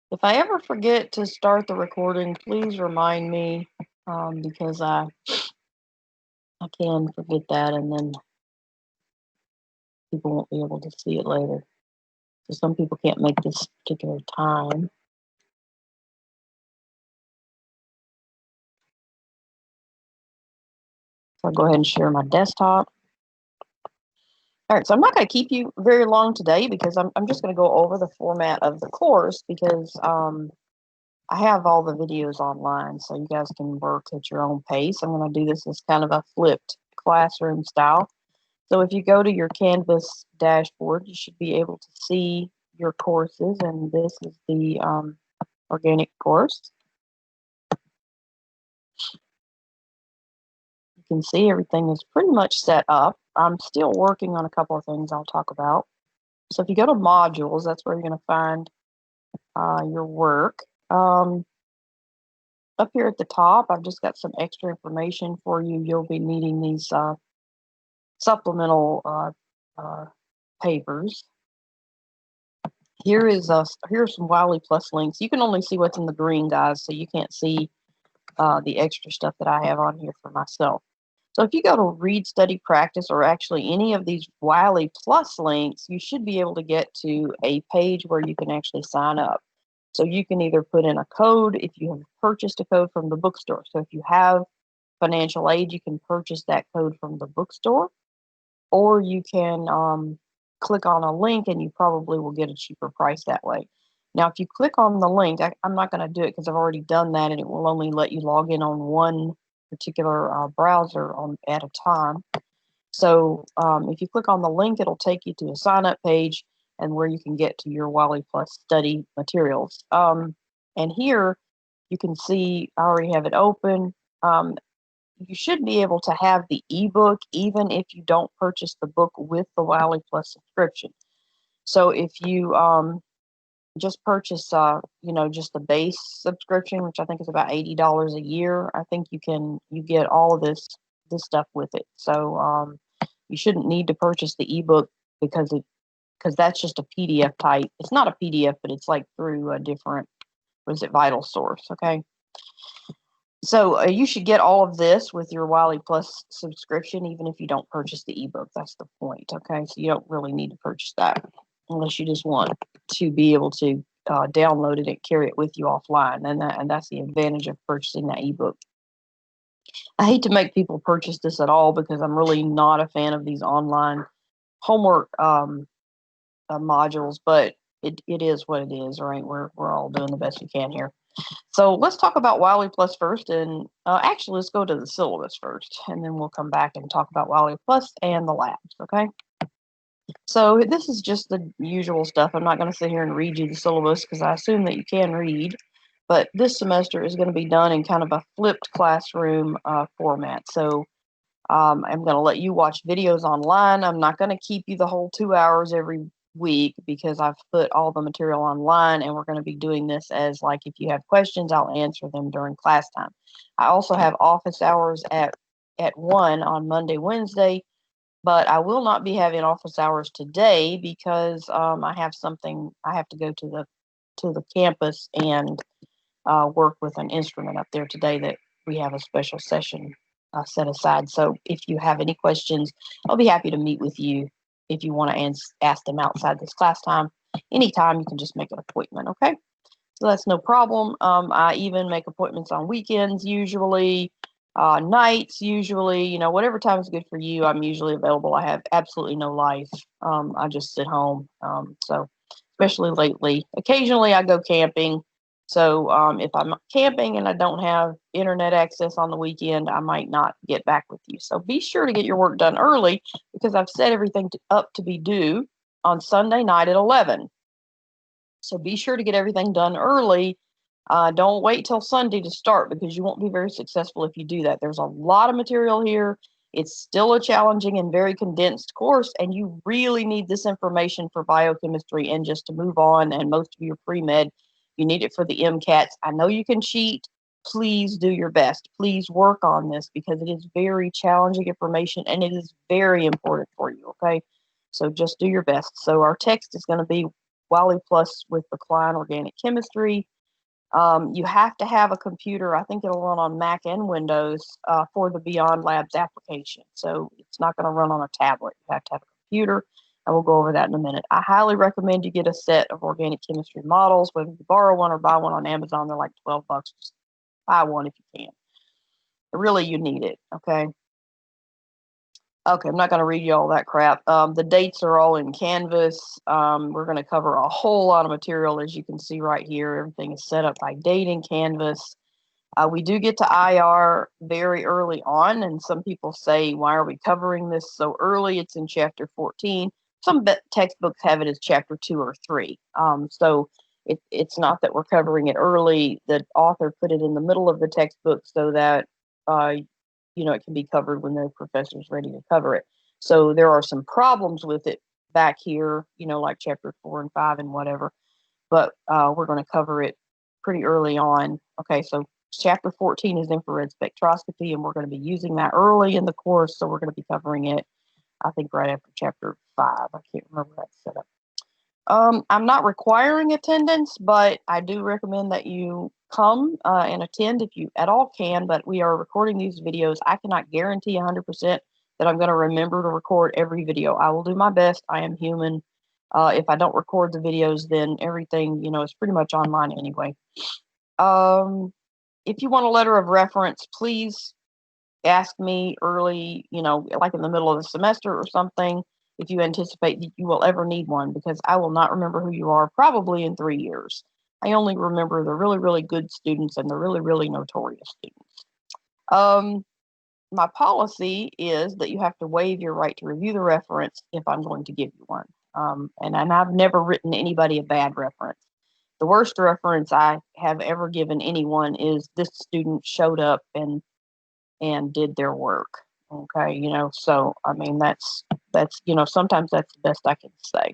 If I ever forget to start the recording, please remind me, because I can forget that, and then people won't be able to see it later. So some people can't make this particular time. So I'll go ahead and share my desktop. All right, so I'm not going to keep you very long today because I'm just going to go over the format of the course because I have all the videos online, so you guys can work at your own pace. I'm going to do this as kind of a flipped classroom style. So if you go to your Canvas dashboard, you should be able to see your courses, and this is the organic course. You can see everything is pretty much set up. I'm still working on a couple of things I'll talk about. So if you go to modules, that's where you're going to find your work. Up here at the top, I've just got some extra information for you. You'll be needing these supplemental papers. Here's some Wiley Plus links. You can only see what's in the green, guys, so you can't see the extra stuff that I have on here for myself. So if you go to Read, Study, Practice, or actually any of these Wiley Plus links, you should be able to get to a page where you can actually sign up. So you can either put in a code if you have purchased a code from the bookstore. So if you have financial aid, you can purchase that code from the bookstore, or you can click on a link and you probably will get a cheaper price that way. Now, if you click on the link, I'm not going to do it because I've already done that, and it will only let you log in on one particular browser at a time. So if you click on the link, it'll take you to a sign-up page and where you can get to your Wiley Plus study materials. And here you can see I already have it open. You should be able to have the ebook even if you don't purchase the book with the Wiley Plus subscription. So if you just purchase, just the base subscription, which I think is about $80 a year, I think you get all of this stuff with it. So you shouldn't need to purchase the ebook because that's just a PDF type. It's not a PDF, but it's like through a different, Vital Source. Okay. So you should get all of this with your Wiley Plus subscription, even if you don't purchase the ebook. That's the point. Okay, so you don't really need to purchase that unless you just want to be able to download it and carry it with you offline, and that's the advantage of purchasing that ebook. I hate to make people purchase this at all because I'm really not a fan of these online homework modules, but it is what it is, right? We're all doing the best we can here. So let's talk about Wiley Plus first, and actually let's go to the syllabus first, and then we'll come back and talk about Wiley Plus and the labs, okay? So this is just the usual stuff. I'm not going to sit here and read you the syllabus because I assume that you can read, but this semester is going to be done in kind of a flipped classroom format. So I'm going to let you watch videos online. I'm not going to keep you the whole 2 hours every week because I've put all the material online, and we're going to be doing this as like if you have questions, I'll answer them during class time. I also have office hours at 1 on Monday, Wednesday, but I will not be having office hours today because I have something. I have to go to the campus and work with an instrument up there today that we have a special session set aside. So if you have any questions, I'll be happy to meet with you. If you want to ask them outside this class time, anytime you can just make an appointment, okay? So that's no problem. I even make appointments on weekends usually, nights usually, whatever time is good for you, I'm usually available. I have absolutely no life. I just sit home. So especially lately, occasionally I go camping. So if I'm camping and I don't have internet access on the weekend, I might not get back with you. So be sure to get your work done early because I've set everything up to be due on Sunday night at 11. So be sure to get everything done early. Don't wait till Sunday to start because you won't be very successful if you do that. There's a lot of material here. It's still a challenging and very condensed course, and you really need this information for biochemistry and just to move on. And most of your pre-med, you need it for the MCATs. I know you can cheat. Please do your best. Please work on this because it is very challenging information and it is very important for you, okay? So just do your best. So our text is going to be Wiley Plus with the Klein Organic Chemistry. You have to have a computer. I think it'll run on Mac and Windows for the Beyond Labs application. So it's not going to run on a tablet. You have to have a computer, and we'll go over that in a minute. I highly recommend you get a set of organic chemistry models, whether you borrow one or buy one on Amazon. They're like $12. Just buy one if you can. Really, you need it, okay? Okay, I'm not going to read you all that crap. The dates are all in Canvas. We're going to cover a whole lot of material, as you can see right here. Everything is set up by date in Canvas. We do get to IR very early on, and some people say, why are we covering this so early? It's in chapter 14. Some textbooks have it as chapter 2 or 3. So it's not that we're covering it early. The author put it in the middle of the textbook so that it can be covered when the professor's ready to cover it. So there are some problems with it back here, like chapter 4 and 5 and whatever, but we're going to cover it pretty early on. Okay, so chapter 14 is infrared spectroscopy, and we're going to be using that early in the course, so we're going to be covering it, I think, right after chapter 5. I can't remember that setup. I'm not requiring attendance, but I do recommend that you come and attend if you at all can, but we are recording these videos. I cannot guarantee 100% that I'm going to remember to record every video. I will do my best. I am human. If I don't record the videos, then everything, is pretty much online anyway. If you want a letter of reference, please ask me early, like in the middle of the semester or something, if you anticipate that you will ever need one, because I will not remember who you are probably in 3 years. I only remember the really, really good students and the really, really notorious students. My policy is that you have to waive your right to review the reference if I'm going to give you one. And I've never written anybody a bad reference. The worst reference I have ever given anyone is this student showed up and did their work. Okay, so I mean that's sometimes that's the best I can say.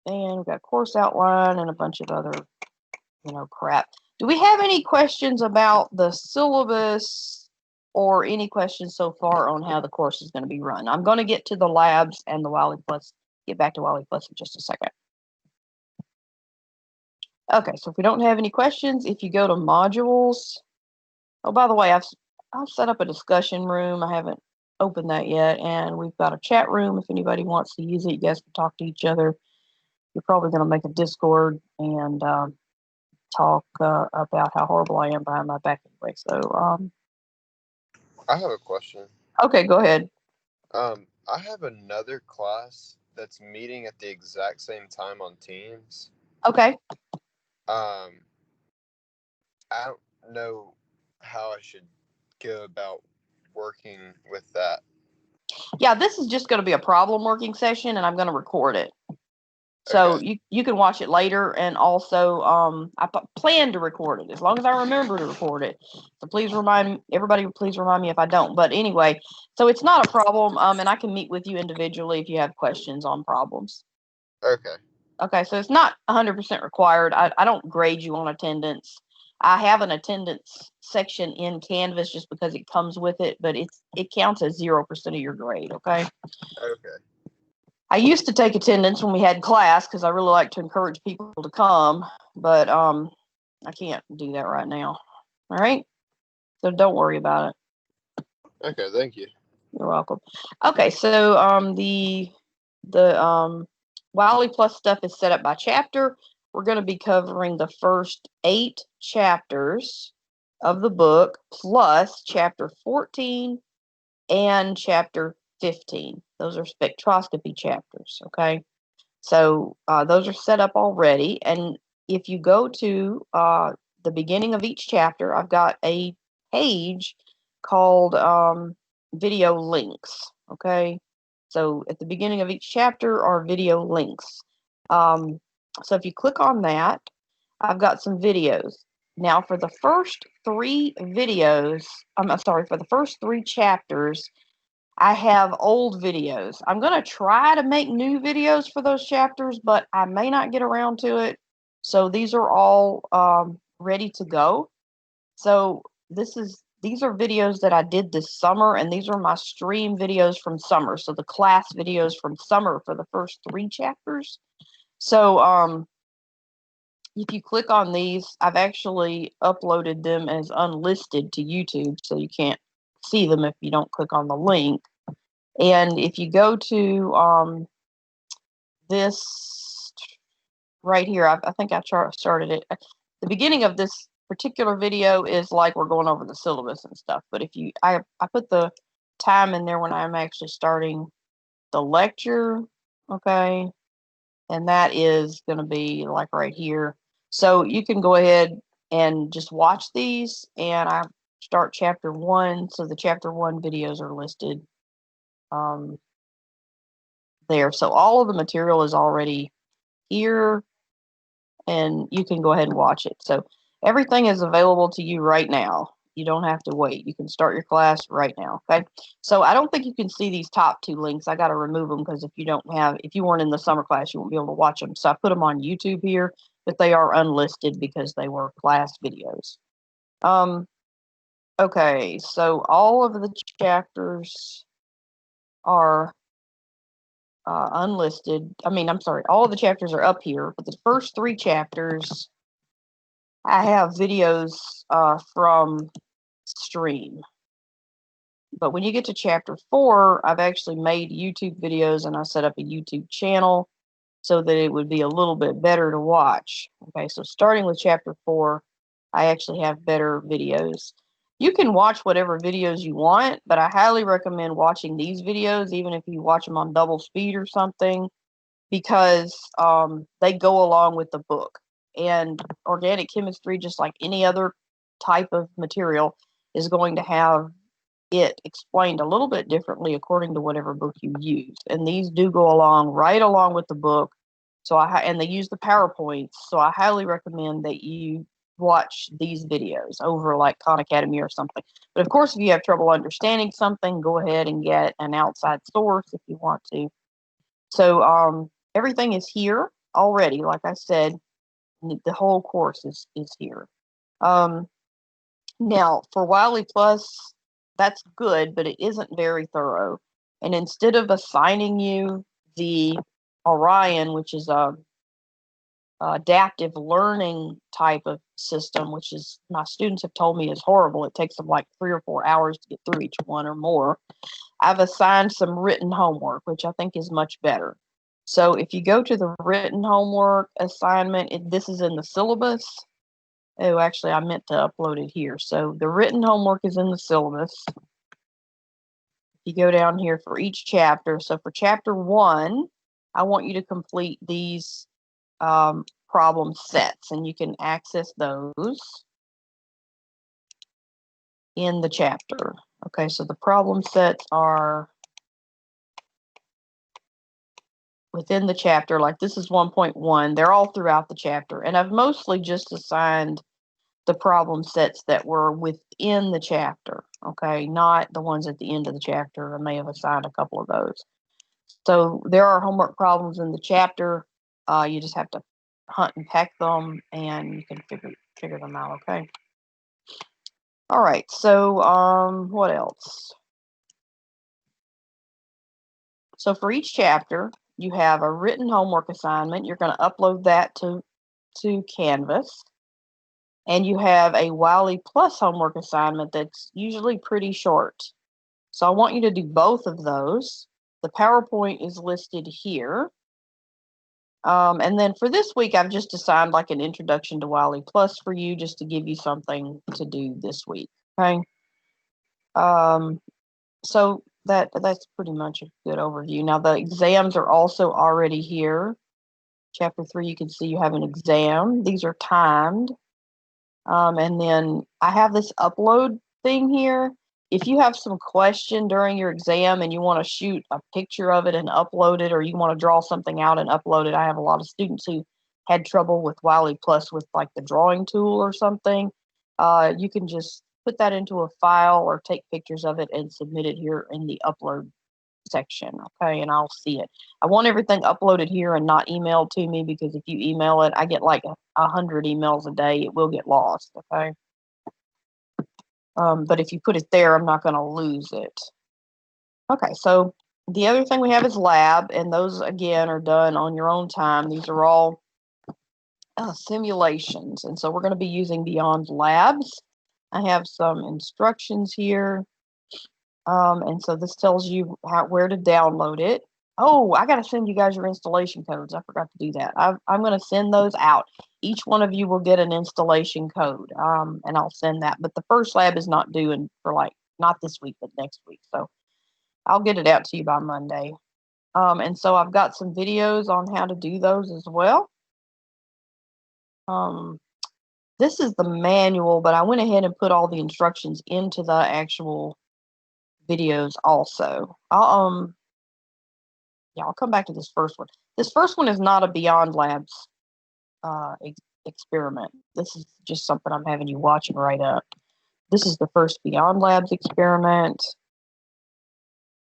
And we've got course outline and a bunch of other crap. Do we have any questions about the syllabus or any questions so far on how the course is going to be run? I'm going to get to the labs and the Wiley Plus, get back to Wiley Plus in just a second. Okay, so if we don't have any questions, if you go to modules, oh, by the way, I've set up a discussion room. I haven't opened that yet, and we've got a chat room. If anybody wants to use it, you guys can talk to each other. You're probably going to make a Discord and talk about how horrible I am behind my back anyway. So, I have a question. Okay, go ahead. I have another class that's meeting at the exact same time on Teams. Okay. I don't know how I should go about working with that. Yeah, this is just going to be a problem working session, and I'm going to record it. So Okay. you can watch it later, and also I plan to record it as long as I remember to record it. So please remind everybody. Please remind me if I don't. But anyway, so it's not a problem, and I can meet with you individually if you have questions on problems. Okay. Okay, so it's not 100% required. I don't grade you on attendance. I have an attendance section in Canvas just because it comes with it, but it counts as 0% of your grade. Okay. Okay. I used to take attendance when we had class because I really like to encourage people to come, but I can't do that right now. All right, so don't worry about it. Okay, thank you. You're welcome. Okay, so the Wiley Plus stuff is set up by chapter. We're going to be covering the first 8 chapters of the book plus chapter 14 and chapter 15. Those are spectroscopy chapters, okay? So those are set up already. And if you go to the beginning of each chapter, I've got a page called video links, okay? So at the beginning of each chapter are video links. So if you click on that, I've got some videos. Now for the first 3 videos, for the first 3 chapters, I have old videos. I'm going to try to make new videos for those chapters, but I may not get around to it. So these are all ready to go. So this is these are videos that I did this summer, and these are my stream videos from summer. So the class videos from summer for the first 3 chapters. So if you click on these, I've actually uploaded them as unlisted to YouTube, so you can't see them if you don't click on the link. And if you go to this right here, I think I started it. The beginning of this particular video is like we're going over the syllabus and stuff. But if I put the time in there when I'm actually starting the lecture, okay, and that is going to be like right here. So you can go ahead and just watch these, and I start chapter 1, so the chapter 1 videos are listed there. So all of the material is already here, and you can go ahead and watch it. So everything is available to you right now. You don't have to wait. You can start your class right now, okay? So I don't think you can see these top 2 links. I got to remove them because if you weren't in the summer class, you won't be able to watch them. So I put them on YouTube here, but they are unlisted because they were class videos. Okay, so all of the chapters are unlisted. I'm sorry, all of the chapters are up here, but the first 3 chapters I have videos from stream. But when you get to chapter 4, I've actually made YouTube videos, and I set up a YouTube channel so that it would be a little bit better to watch. Okay, so starting with chapter 4, I actually have better videos. You can watch whatever videos you want, but I highly recommend watching these videos, even if you watch them on double speed or something, because they go along with the book. And organic chemistry, just like any other type of material, is going to have it explained a little bit differently according to whatever book you use. And these do go along right along with the book. So and they use the PowerPoints. So I highly recommend that you watch these videos over like Khan Academy or something. But of course, if you have trouble understanding something, go ahead and get an outside source if you want to. So everything is here already. Like I said, the whole course is here. Now for Wiley Plus, that's good, but it isn't very thorough. And instead of assigning you the Orion, which is a adaptive learning type of system, which is my students have told me is horrible. It takes them like 3 or 4 hours to get through each one or more. I've assigned some written homework, which I think is much better. So if you go to the written homework assignment, this is in the syllabus. Oh, actually, I meant to upload it here. So the written homework is in the syllabus. You go down here for each chapter. So for chapter 1, I want you to complete these problem sets, and you can access those in the chapter. Okay, so the problem sets are within the chapter. Like this is 1.1. They're all throughout the chapter, and I've mostly just assigned the problem sets that were within the chapter, okay, not the ones at the end of the chapter. I may have assigned a couple of those. So there are homework problems in the chapter. You just have to hunt and peck them, and you can figure them out, okay? All right, so what else? So for each chapter, you have a written homework assignment. You're going to upload that to Canvas. And you have a Wiley Plus homework assignment that's usually pretty short. So I want you to do both of those. The PowerPoint is listed here. And then for this week, I've just assigned like an introduction to Wiley Plus for you, just to give you something to do this week. Okay. So that's pretty much a good overview. Now the exams are also already here. Chapter 3, you can see you have an exam. These are timed. And then I have this upload thing here. If you have some question during your exam and you want to shoot a picture of it and upload it, or you want to draw something out and upload it, I have a lot of students who had trouble with Wiley Plus with like the drawing tool or something. You can just put that into a file or take pictures of it and submit it here in the upload section, okay, and I'll see it. I want everything uploaded here and not emailed to me, because if you email it, I get like 100 emails a day. It will get lost, okay? But if you put it there, I'm not going to lose it. Okay, so the other thing we have is lab, and those again are done on your own time. These are all simulations, and so we're going to be using Beyond Labs. I have some instructions here, and so this tells you where to download it. Oh, I got to send you guys your installation codes. I forgot to do that. I'm going to send those out. Each one of you will get an installation code, and I'll send that. But the first lab is not due for not this week, but next week. So I'll get it out to you by Monday. And so I've got some videos on how to do those as well. This is the manual, but I went ahead and put all the instructions into the actual videos also. I'll come back to this first one. This first one is not a Beyond Labs experiment. This is just something I'm having you watch and write up. This is the first Beyond Labs experiment,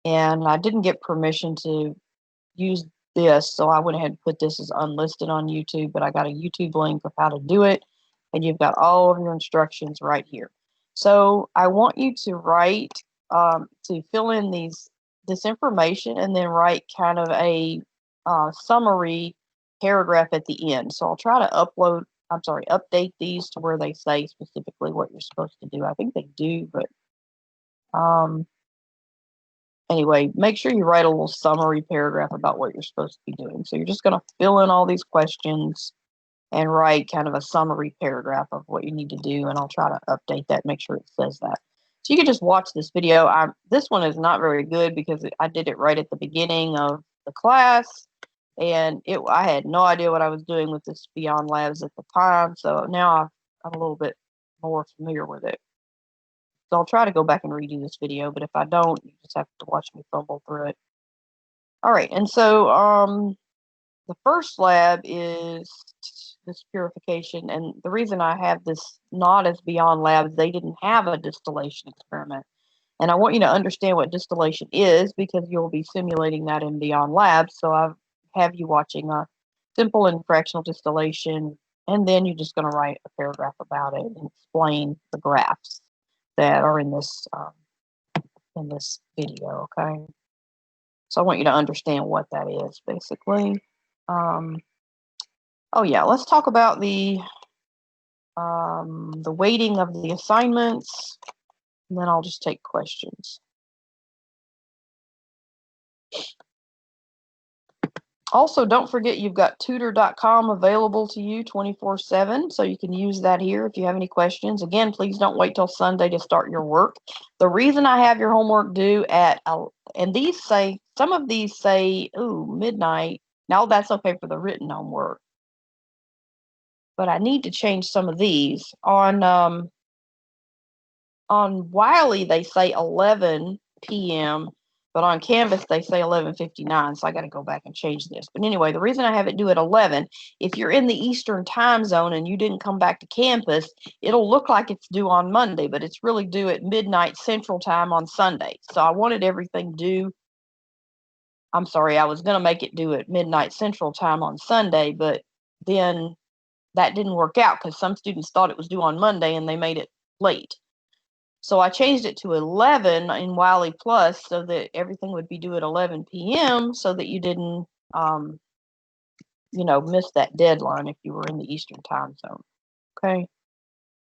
and I didn't get permission to use this, so I went ahead and put this as unlisted on YouTube, but I got a YouTube link of how to do it, and you've got all of your instructions right here. So I want you to write, to fill in this information, and then write kind of a summary paragraph at the end. So I'll try to update these to where they say specifically what you're supposed to do. I think they do, but anyway, make sure you write a little summary paragraph about what you're supposed to be doing. So you're just going to fill in all these questions and write kind of a summary paragraph of what you need to do, and I'll try to update that, make sure it says that. So you can just watch this video. This one is not very good because I did it right at the beginning of the class, and I had no idea what I was doing with this Beyond Labs at the time, so now I'm a little bit more familiar with it. So I'll try to go back and redo this video, but if I don't, you just have to watch me fumble through it. All right, and so the first lab is this purification, and the reason I have this not as Beyond Labs, they didn't have a distillation experiment. And I want you to understand what distillation is because you'll be simulating that in Beyond Labs. So I have you watching a simple and fractional distillation, and then you're just going to write a paragraph about it and explain the graphs that are in this video, okay? So I want you to understand what that is, basically. Oh yeah, let's talk about the weighting of the assignments, and then I'll just take questions. Also, don't forget you've got tutor.com available to you 24/7, so you can use that here if you have any questions. Again, please don't wait till Sunday to start your work. The reason I have your homework due at, and some of these say, ooh, midnight. Now that's okay for the written homework, but I need to change some of these. On Wiley, they say 11 p.m., but on Canvas, they say 11:59, so I got to go back and change this. But anyway, the reason I have it due at 11, if you're in the Eastern time zone and you didn't come back to campus, it'll look like it's due on Monday, but it's really due at midnight Central time on Sunday. So I wanted everything due. I'm sorry, I was going to make it due at midnight Central time on Sunday, but then that didn't work out because some students thought it was due on Monday and they made it late. So I changed it to 11 in Wiley Plus so that everything would be due at 11 p.m. so that you didn't, miss that deadline if you were in the Eastern time zone. Okay.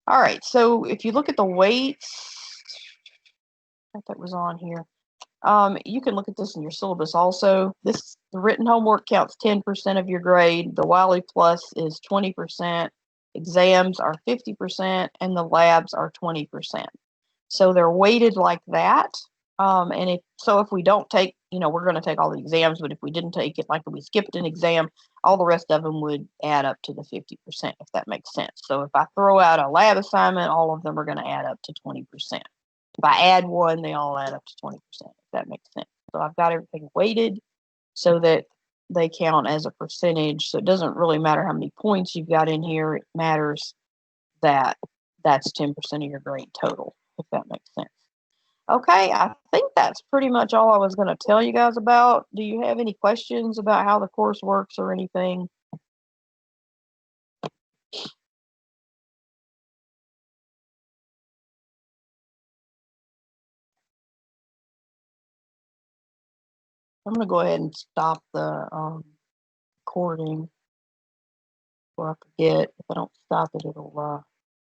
All right. So if you look at the weights, I think that was on here. You can look at this in your syllabus also. The written homework counts 10% of your grade. The Wiley Plus is 20%. Exams are 50%, and the labs are 20%. So they're weighted like that. And if we don't take, we're going to take all the exams, but if we didn't take it, like if we skipped an exam, all the rest of them would add up to the 50%, if that makes sense. So if I throw out a lab assignment, all of them are going to add up to 20%. If I add one, they all add up to 20%, if that makes sense. So I've got everything weighted so that they count as a percentage. So it doesn't really matter how many points you've got in here. It matters that that's 10% of your grade total, if that makes sense. Okay, I think that's pretty much all I was going to tell you guys about. Do you have any questions about how the course works or anything? I'm gonna go ahead and stop the recording before I forget. If I don't stop it, it'll